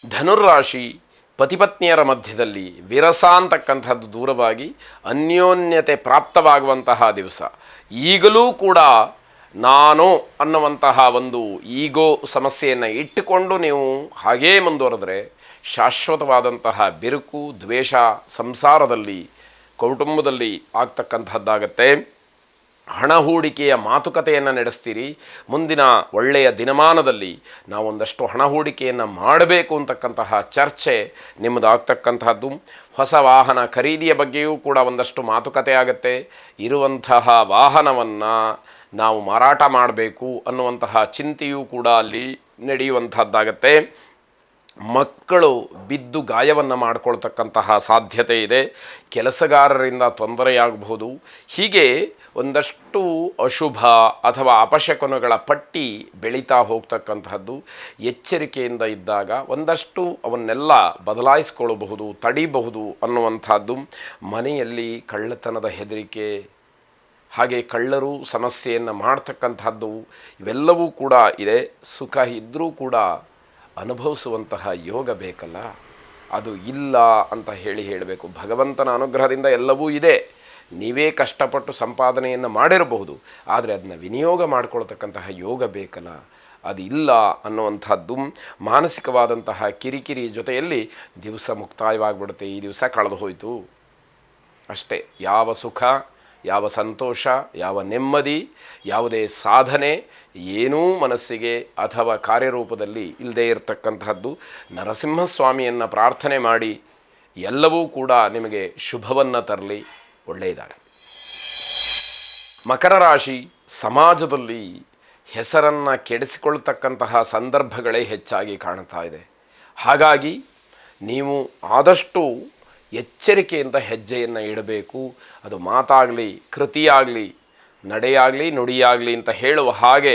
ಧನುರ್ರಾಶಿ ಪತಿಪತ್ನಿಯರ ಮಧ್ಯದಲ್ಲಿ ವಿರಸ ಅಂತಕ್ಕಂಥದ್ದು ದೂರವಾಗಿ ಅನ್ಯೋನ್ಯತೆ ಪ್ರಾಪ್ತವಾಗುವಂತಹ ದಿವಸ. ಈಗಲೂ ಕೂಡ ನಾನು ಅನ್ನುವಂತಹ ಒಂದು ಈಗೋ ಸಮಸ್ಯೆಯನ್ನು ಇಟ್ಟುಕೊಂಡು ನೀವು ಹಾಗೇ ಮುಂದುವರೆದರೆ ಶಾಶ್ವತವಾದಂತಹ ಬಿರುಕು ದ್ವೇಷ ಸಂಸಾರದಲ್ಲಿ ಕೌಟುಂಬದಲ್ಲಿ ಆಗ್ತಕ್ಕಂಥದ್ದಾಗತ್ತೆ. ಹಣ ಹೂಡಿಕೆಯ ಮಾತುಕತೆಯನ್ನು ನಡೆಸ್ತೀರಿ. ಮುಂದಿನ ಒಳ್ಳೆಯ ದಿನಮಾನದಲ್ಲಿ ನಾವೊಂದಷ್ಟು ಹಣ ಹೂಡಿಕೆಯನ್ನು ಮಾಡಬೇಕು ಅಂತಕ್ಕಂತಹ ಚರ್ಚೆ ನಿಮ್ಮದಾಗ್ತಕ್ಕಂತಹದ್ದು. ಹೊಸ ವಾಹನ ಖರೀದಿಯ ಬಗ್ಗೆಯೂ ಕೂಡ ಒಂದಷ್ಟು ಮಾತುಕತೆ ಆಗುತ್ತೆ. ಇರುವಂತಹ ವಾಹನವನ್ನು ನಾವು ಮಾರಾಟ ಮಾಡಬೇಕು ಅನ್ನುವಂತಹ ಚಿಂತೆಯೂ ಕೂಡ ಅಲ್ಲಿ ನಡೆಯುವಂಥದ್ದಾಗತ್ತೆ. ಮಕ್ಕಳು ಬಿದ್ದು ಗಾಯವನ್ನು ಮಾಡಿಕೊಳ್ತಕ್ಕಂತಹ ಸಾಧ್ಯತೆ ಇದೆ. ಕೆಲಸಗಾರರಿಂದ ತೊಂದರೆಯಾಗಬಹುದು. ಹೀಗೆ ಒಂದಷ್ಟು ಅಶುಭ ಅಥವಾ ಅಪಶಕುನಗಳ ಪಟ್ಟಿ ಬೆಳೀತಾ ಹೋಗ್ತಕ್ಕಂತಹದ್ದು. ಎಚ್ಚರಿಕೆಯಿಂದ ಇದ್ದಾಗ ಒಂದಷ್ಟು ಅವನ್ನೆಲ್ಲ ಬದಲಾಯಿಸ್ಕೊಳ್ಳಬಹುದು, ತಡಿಬಹುದು ಅನ್ನುವಂಥದ್ದು. ಮನೆಯಲ್ಲಿ ಕಳ್ಳತನದ ಹೆದರಿಕೆ, ಹಾಗೆ ಕಳ್ಳರು ಸಮಸ್ಯೆಯನ್ನು ಮಾಡ್ತಕ್ಕಂಥದ್ದು ಇವೆಲ್ಲವೂ ಕೂಡ ಇದೆ. ಸುಖ ಇದ್ದರೂ ಕೂಡ ಅನುಭವಿಸುವಂತಹ ಯೋಗ ಬೇಕಲ್ಲ, ಅದು ಇಲ್ಲ ಅಂತ ಹೇಳಬೇಕು. ಭಗವಂತನ ಅನುಗ್ರಹದಿಂದ ಎಲ್ಲವೂ ಇದೆ. ನೀವೇ ಕಷ್ಟಪಟ್ಟು ಸಂಪಾದನೆಯನ್ನು ಮಾಡಿರಬಹುದು, ಆದರೆ ಅದನ್ನ ವಿನಿಯೋಗ ಮಾಡಿಕೊಳ್ತಕ್ಕಂತಹ ಯೋಗ ಬೇಕಲ್ಲ, ಅದು ಇಲ್ಲ ಅನ್ನುವಂಥದ್ದು. ಮಾನಸಿಕವಾದಂತಹ ಕಿರಿಕಿರಿ ಜೊತೆಯಲ್ಲಿ ದಿವಸ ಮುಕ್ತಾಯವಾಗಿಬಿಡುತ್ತೆ. ಈ ದಿವಸ ಕಳೆದು ಹೋಯಿತು ಅಷ್ಟೇ. ಯಾವ ಸುಖ, ಯಾವ ಸಂತೋಷ, ಯಾವ ನೆಮ್ಮದಿ, ಯಾವುದೇ ಸಾಧನೆ ಏನೂ ಮನಸ್ಸಿಗೆ ಅಥವಾ ಕಾರ್ಯರೂಪದಲ್ಲಿ ಇಲ್ಲದೇ ಇರತಕ್ಕಂತಹದ್ದು. ನರಸಿಂಹಸ್ವಾಮಿಯನ್ನು ಪ್ರಾರ್ಥನೆ ಮಾಡಿ, ಎಲ್ಲವೂ ಕೂಡ ನಿಮಗೆ ಶುಭವನ್ನು ತರಲಿ, ಒಳ್ಳೆಯದಾಗಲಿ. ಮಕರ ರಾಶಿ ಸಮಾಜದಲ್ಲಿ ಹೆಸರನ್ನು ಕೆಡಿಸಿಕೊಳ್ತಕ್ಕಂತಹ ಸಂದರ್ಭಗಳೇ ಹೆಚ್ಚಾಗಿ ಕಾಣ್ತಾ ಇದೆ. ಹಾಗಾಗಿ ನೀವು ಆದಷ್ಟು ಎಚ್ಚರಿಕೆಯಿಂದ ಹೆಜ್ಜೆಯನ್ನು ಇಡಬೇಕು. ಅದು ಮಾತಾಗಲಿ, ಕೃತಿಯಾಗಲಿ, ನಡೆಯಾಗಲಿ, ನುಡಿಯಾಗಲಿ ಅಂತ ಹೇಳುವ ಹಾಗೆ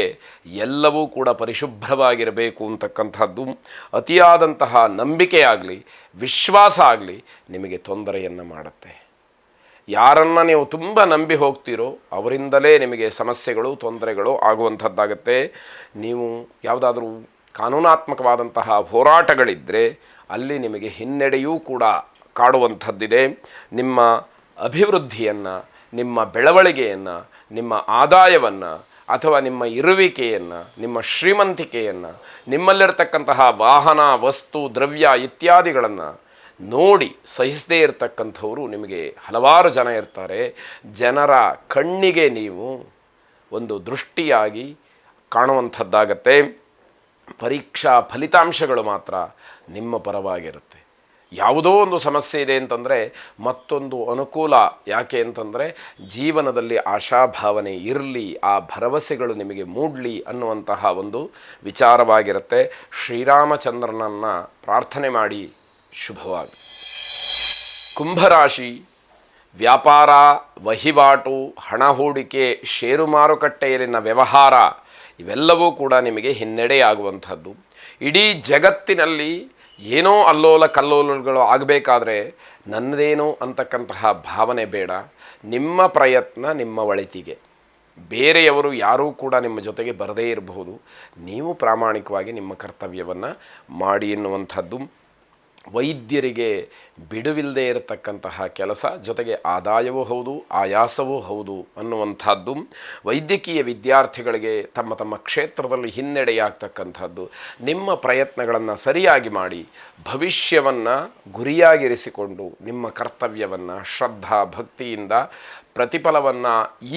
ಎಲ್ಲವೂ ಕೂಡ ಪರಿಶುಭ್ರವಾಗಿರಬೇಕು ಅಂತಕ್ಕಂಥದ್ದು. ಅತಿಯಾದಂತಹ ನಂಬಿಕೆಯಾಗಲಿ, ವಿಶ್ವಾಸ ಆಗಲಿ ನಿಮಗೆ ತೊಂದರೆಯನ್ನು ಮಾಡುತ್ತೆ. ಯಾರನ್ನು ನೀವು ತುಂಬ ನಂಬಿ ಹೋಗ್ತೀರೋ ಅವರಿಂದಲೇ ನಿಮಗೆ ಸಮಸ್ಯೆಗಳು, ತೊಂದರೆಗಳು ಆಗುವಂಥದ್ದಾಗತ್ತೆ. ನೀವು ಯಾವುದಾದ್ರೂ ಕಾನೂನಾತ್ಮಕವಾದಂತಹ ಹೋರಾಟಗಳಿದ್ದರೆ ಅಲ್ಲಿ ನಿಮಗೆ ಹಿನ್ನಡೆಯೂ ಕೂಡ ಕಾಡುವಂಥದ್ದಿದೆ. ನಿಮ್ಮ ಅಭಿವೃದ್ಧಿಯನ್ನು, ನಿಮ್ಮ ಬೆಳವಣಿಗೆಯನ್ನು, ನಿಮ್ಮ ಆದಾಯವನ್ನು ಅಥವಾ ನಿಮ್ಮ ಇರುವಿಕೆಯನ್ನು, ನಿಮ್ಮ ಶ್ರೀಮಂತಿಕೆಯನ್ನು, ನಿಮ್ಮಲ್ಲಿರ್ತಕ್ಕಂತಹ ವಾಹನ, ವಸ್ತು, ದ್ರವ್ಯ ಇತ್ಯಾದಿಗಳನ್ನು ನೋಡಿ ಸಹಿಸದೇ ಇರತಕ್ಕಂಥವರು ನಿಮಗೆ ಹಲವಾರು ಜನ ಇರ್ತಾರೆ. ಜನರ ಕಣ್ಣಿಗೆ ನೀವು ಒಂದು ದೃಷ್ಟಿಯಾಗಿ ಕಾಣುವಂಥದ್ದಾಗತ್ತೆ. ಪರೀಕ್ಷಾ ಫಲಿತಾಂಶಗಳು ಮಾತ್ರ ನಿಮ್ಮ ಪರವಾಗಿರುತ್ತೆ. ಯಾವುದೋ ಒಂದು ಸಮಸ್ಯೆ ಇದೆ ಅಂತಂದರೆ ಮತ್ತೊಂದು ಅನುಕೂಲ. ಯಾಕೆ ಅಂತಂದರೆ ಜೀವನದಲ್ಲಿ ಆಶಾಭಾವನೆ ಇರಲಿ, ಆ ಭರವಸೆಗಳು ನಿಮಗೆ ಮೂಡಲಿ ಅನ್ನುವಂತಹ ಒಂದು ವಿಚಾರವಾಗಿರುತ್ತೆ. ಶ್ರೀರಾಮಚಂದ್ರನನ್ನು ಪ್ರಾರ್ಥನೆ ಮಾಡಿ, ಶುಭವಾಗಿ. ಕುಂಭರಾಶಿ ವ್ಯಾಪಾರ, ವಹಿವಾಟು, ಹಣ ಹೂಡಿಕೆ, ಷೇರು ಮಾರುಕಟ್ಟೆಯಲ್ಲಿನ ವ್ಯವಹಾರ ಇವೆಲ್ಲವೂ ಕೂಡ ನಿಮಗೆ ಹಿನ್ನಡೆಯಾಗುವಂಥದ್ದು. ಇಡೀ ಜಗತ್ತಿನಲ್ಲಿ ಏನೋ ಅಲ್ಲೋಲ ಕಲ್ಲೋಲಗಳು ಆಗಬೇಕಾದ್ರೆ ನನ್ನದೇನು ಅಂತಕ್ಕಂತಹ ಭಾವನೆ ಬೇಡ. ನಿಮ್ಮ ಪ್ರಯತ್ನ ನಿಮ್ಮ ಒಳಿತಿಗೆ. ಬೇರೆಯವರು ಯಾರೂ ಕೂಡ ನಿಮ್ಮ ಜೊತೆಗೆ ಬರದೇ ಇರಬಹುದು. ನೀವು ಪ್ರಾಮಾಣಿಕವಾಗಿ ನಿಮ್ಮ ಕರ್ತವ್ಯವನ್ನು ಮಾಡಿ ಎನ್ನುವಂಥದ್ದು. ವೈದ್ಯರಿಗೆ ಬಿಡುವಿಲ್ಲದೆ ಇರತಕ್ಕಂತಹ ಕೆಲಸ, ಜೊತೆಗೆ ಆದಾಯವೂ ಹೌದು, ಆಯಾಸವೂ ಹೌದು ಅನ್ನುವಂಥದ್ದು. ವೈದ್ಯಕೀಯ ವಿದ್ಯಾರ್ಥಿಗಳಿಗೆ ತಮ್ಮ ತಮ್ಮ ಕ್ಷೇತ್ರದಲ್ಲಿ ಹಿನ್ನಡೆಯಾಗ್ತಕ್ಕಂಥದ್ದು. ನಿಮ್ಮ ಪ್ರಯತ್ನಗಳನ್ನು ಸರಿಯಾಗಿ ಮಾಡಿ ಭವಿಷ್ಯವನ್ನು ಗುರಿಯಾಗಿರಿಸಿಕೊಂಡು ನಿಮ್ಮ ಕರ್ತವ್ಯವನ್ನು ಶ್ರದ್ಧಾ ಭಕ್ತಿಯಿಂದ ಪ್ರತಿಫಲವನ್ನು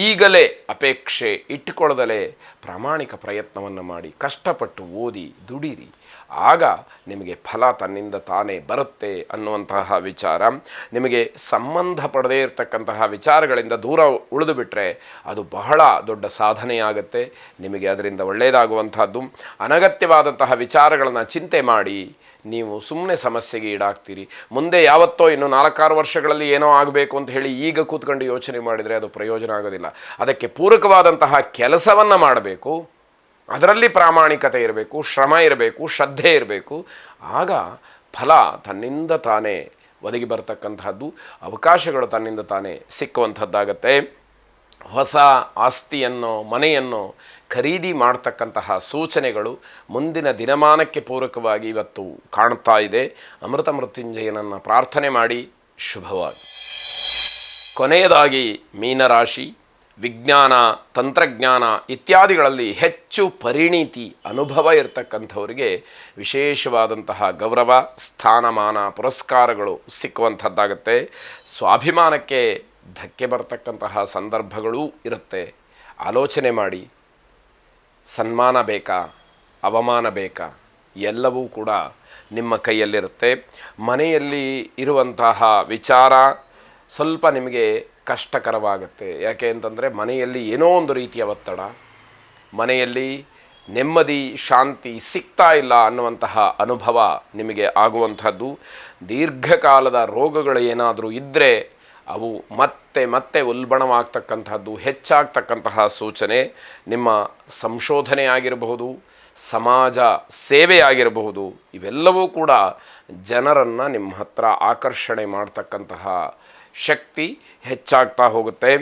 ಈಗಲೇ ಅಪೇಕ್ಷೆ ಇಟ್ಟುಕೊಳ್ಳದಲೇ ಪ್ರಾಮಾಣಿಕ ಪ್ರಯತ್ನವನ್ನು ಮಾಡಿ ಕಷ್ಟಪಟ್ಟು ಓದಿ ದುಡಿರಿ. ಆಗ ನಿಮಗೆ ಫಲ ತನ್ನಿಂದ ತಾನೇ ಬರುತ್ತೆ ಅನ್ನುವಂತಹ ವಿಚಾರ. ನಿಮಗೆ ಸಂಬಂಧ ಪಡದೇ ಇರತಕ್ಕಂತಹ ವಿಚಾರಗಳಿಂದ ದೂರ ಉಳಿದು ಬಿಟ್ಟರೆ ಅದು ಬಹಳ ದೊಡ್ಡ ಸಾಧನೆಯಾಗುತ್ತೆ. ನಿಮಗೆ ಅದರಿಂದ ಒಳ್ಳೆಯದಾಗುವಂಥದ್ದು. ಅನಗತ್ಯವಾದಂತಹ ವಿಚಾರಗಳನ್ನು ಚಿಂತೆ ಮಾಡಿ ನೀವು ಸುಮ್ಮನೆ ಸಮಸ್ಯೆಗೆ ಈಡಾಗ್ತೀರಿ. ಮುಂದೆ ಯಾವತ್ತೋ ಇನ್ನು 4-6 ವರ್ಷಗಳಲ್ಲಿ ಏನೋ ಆಗಬೇಕು ಅಂತ ಹೇಳಿ ಈಗ ಕೂತ್ಕೊಂಡು ಯೋಚನೆ ಮಾಡಿದರೆ ಅದು ಪ್ರಯೋಜನ ಆಗೋದಿಲ್ಲ. ಅದಕ್ಕೆ ಪೂರಕವಾದಂತಹ ಕೆಲಸವನ್ನು ಮಾಡಬೇಕು. ಅದರಲ್ಲಿ ಪ್ರಾಮಾಣಿಕತೆ ಇರಬೇಕು, ಶ್ರಮ ಇರಬೇಕು, ಶ್ರದ್ಧೆ ಇರಬೇಕು. ಆಗ ಫಲ ತನ್ನಿಂದ ತಾನೇ ಒದಗಿ ಬರತಕ್ಕಂತಹದ್ದು, ಅವಕಾಶಗಳು ತನ್ನಿಂದ ತಾನೇ ಸಿಕ್ಕುವಂಥದ್ದಾಗತ್ತೆ. ಹೊಸ ಆಸ್ತಿಯನ್ನು, ಮನೆಯನ್ನು ಖರೀದಿ ಮಾಡ್ತಕ್ಕಂತಹ ಸೂಚನೆಗಳು ಮುಂದಿನ ದಿನಮಾನಕ್ಕೆ ಪೂರಕವಾಗಿ ಇವತ್ತು ಕಾಣ್ತಾ ಇದೆ. ಅಮೃತ ಮೃತ್ಯುಂಜಯನನ್ನು ಪ್ರಾರ್ಥನೆ ಮಾಡಿ ಶುಭವಾಗಿ. ಕೊನೆಯದಾಗಿ ಮೀನರಾಶಿ, ವಿಜ್ಞಾನ, ತಂತ್ರಜ್ಞಾನ ಇತ್ಯಾದಿಗಳಲ್ಲಿ ಹೆಚ್ಚು ಪರಿಣಿತಿ ಅನುಭವ ಇರತಕ್ಕಂಥವರಿಗೆ ವಿಶೇಷವಾದಂತಹ ಗೌರವ, ಸ್ಥಾನಮಾನ, ಪುರಸ್ಕಾರಗಳು ಸಿಕ್ಕುವಂಥದ್ದಾಗತ್ತೆ. ಸ್ವಾಭಿಮಾನಕ್ಕೆ ಧಕ್ಕೆ ಬರ್ತಕ್ಕಂತಹ ಸಂದರ್ಭಗಳೂ ಇರುತ್ತೆ. ಆಲೋಚನೆ ಮಾಡಿ, ಸನ್ಮಾನ ಬೇಕಾ, ಅವಮಾನ ಬೇಕಾ, ಎಲ್ಲವೂ ಕೂಡ ನಿಮ್ಮ ಕೈಯಲ್ಲಿರುತ್ತೆ. ಮನೆಯಲ್ಲಿ ಇರುವಂತಹ ವಿಚಾರ ಸ್ವಲ್ಪ ನಿಮಗೆ ಕಷ್ಟಕರವಾಗುತ್ತೆ. ಯಾಕೆ ಅಂತಂದರೆ ಮನೆಯಲ್ಲಿ ಏನೋ ಒಂದು ರೀತಿಯ ಒತ್ತಡ, ಮನೆಯಲ್ಲಿ ನೆಮ್ಮದಿ ಶಾಂತಿ ಸಿಗ್ತಾ ಇಲ್ಲ ಅನ್ನುವಂತಹ ಅನುಭವ ನಿಮಗೆ ಆಗುವಂಥದ್ದು. ದೀರ್ಘಕಾಲದ ರೋಗಗಳು ಏನಾದರೂ ಇದ್ದರೆ ಅವು ಮತ್ತೆ ಮತ್ತೆ ಉಲ್ಬಣವಾಗ್ತಕ್ಕಂಥದ್ದು, ಹೆಚ್ಚಾಗ್ತಕ್ಕಂತಹ ಸೂಚನೆ. ನಿಮ್ಮ ಸಂಶೋಧನೆ ಆಗಿರಬಹುದು, ಸಮಾಜ ಸೇವೆ ಆಗಿರಬಹುದು, ಇವೆಲ್ಲವೂ ಕೂಡ ಜನರನ್ನು ನಿಮ್ಮ ಹತ್ರ ಆಕರ್ಷಣೆ ಮಾಡ್ತಕ್ಕಂತಹ ಶಕ್ತಿ ಹೆಚ್ಚಾಗ್ತಾ ಹೋಗುತ್ತೆ.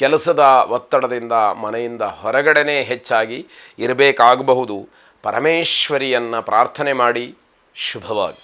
ಕೆಲಸದ ಒತ್ತಡದಿಂದ ಮನೆಯಿಂದ ಹೊರಗಡೆನೇ ಹೆಚ್ಚಾಗಿ ಇರಬೇಕಾಗಬಹುದು. ಪರಮೇಶ್ವರಿಯನ್ನು ಪ್ರಾರ್ಥನೆ ಮಾಡಿ ಶುಭವಾಗಿ.